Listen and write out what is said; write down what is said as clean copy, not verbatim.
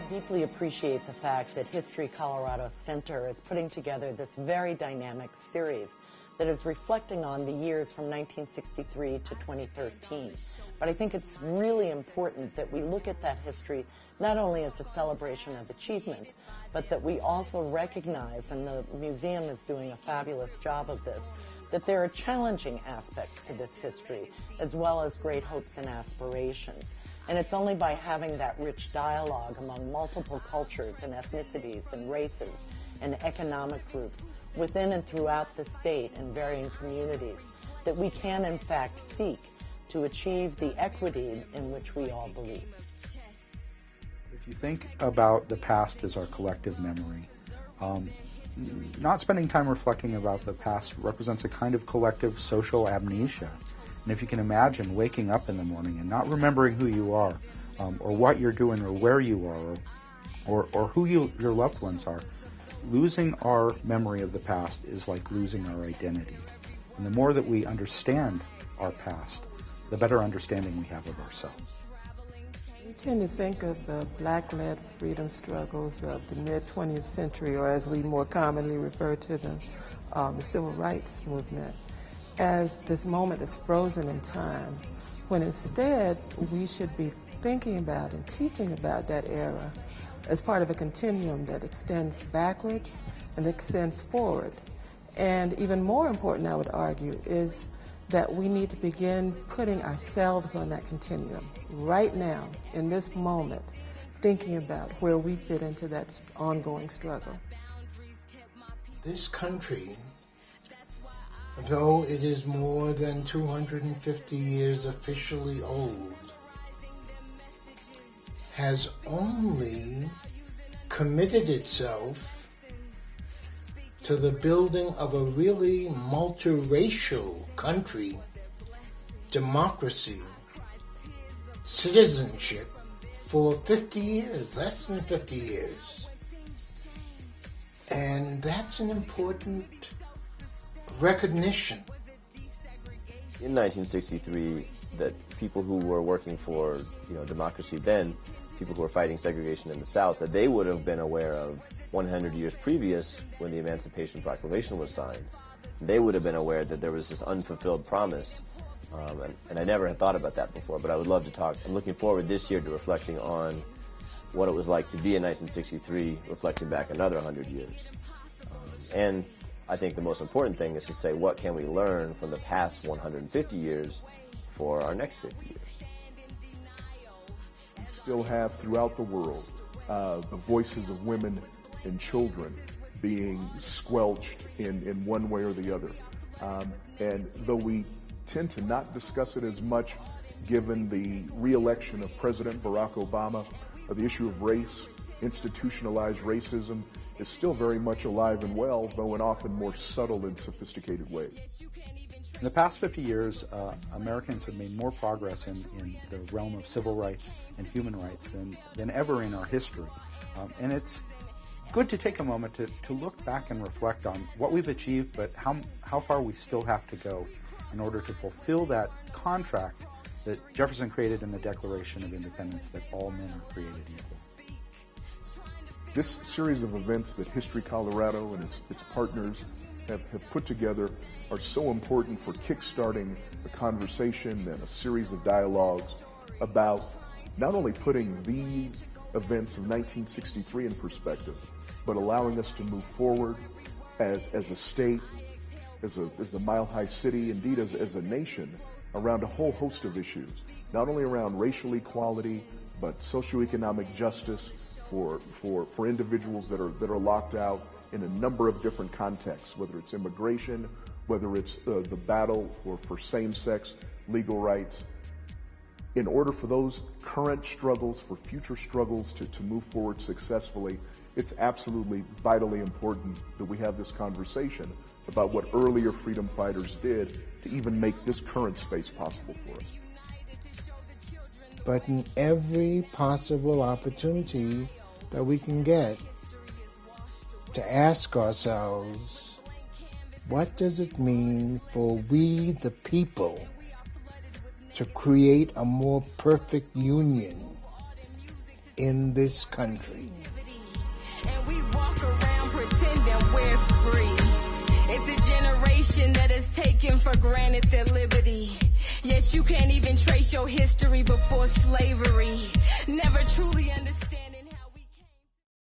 deeply appreciate the fact that History Colorado Center is putting together this very dynamic series that is reflecting on the years from 1963 to 2013. But I think it's really important that we look at that history not only as a celebration of achievement, but that we also recognize, and the museum is doing a fabulous job of this, that there are challenging aspects to this history, as well as great hopes and aspirations. And it's only by having that rich dialogue among multiple cultures and ethnicities and races and economic groups within and throughout the state and varying communities that we can, in fact, seek to achieve the equity in which we all believe. If you think about the past as our collective memory, not spending time reflecting about the past represents a kind of collective social amnesia. And if you can imagine waking up in the morning and not remembering who you are, or what you're doing, or where you are, or who your loved ones are, losing our memory of the past is like losing our identity. And the more that we understand our past, the better understanding we have of ourselves. We tend to think of the black-led freedom struggles of the mid-20th century, or as we more commonly refer to them, the civil rights movement, as this moment that's frozen in time, when instead we should be thinking about and teaching about that era as part of a continuum that extends backwards and extends forward. And even more important, I would argue, is that we need to begin putting ourselves on that continuum right now, in this moment, thinking about where we fit into that ongoing struggle. This country, though it is more than 250 years officially old, has only committed itself to the building of a really multiracial country, democracy, citizenship for 50 years, less than 50 years. And that's an important recognition. In 1963, that people who were working for, democracy then, people who were fighting segregation in the South, that they would have been aware of 100 years previous when the Emancipation Proclamation was signed. They would have been aware that there was this unfulfilled promise, and I never had thought about that before, but I would love to talk. I'm looking forward this year to reflecting on what it was like to be in 1963, reflecting back another 100 years. And I think the most important thing is to say, what can we learn from the past 150 years for our next 50 years? We still have throughout the world the voices of women and children being squelched in one way or the other. And though we tend to not discuss it as much given the re-election of President Barack Obama, the issue of race, institutionalized racism, is still very much alive and well, though in often more subtle and sophisticated ways. In the past 50 years, Americans have made more progress in the realm of civil rights and human rights than ever in our history. And it's good to take a moment to look back and reflect on what we've achieved, but how far we still have to go in order to fulfill that contract that Jefferson created in the Declaration of Independence, that all men are created equal. This series of events that History Colorado and its partners have put together are so important for kickstarting a conversation and a series of dialogues about not only putting these events of 1963 in perspective, but allowing us to move forward as a state, as the Mile High City, indeed as a nation, around a whole host of issues, not only around racial equality, but socioeconomic justice for individuals that are locked out in a number of different contexts, whether it's immigration, whether it's the battle for same-sex legal rights. In order for those current struggles, for future struggles to move forward successfully, it's absolutely vitally important that we have this conversation about what earlier freedom fighters did to even make this current space possible for us. But in every possible opportunity that we can get to ask ourselves, what does it mean for we the people to create a more perfect union in this country. And we walk around pretending we're free. It's a generation that has taken for granted their liberty. Yet you can't even trace your history before slavery. Never truly understanding.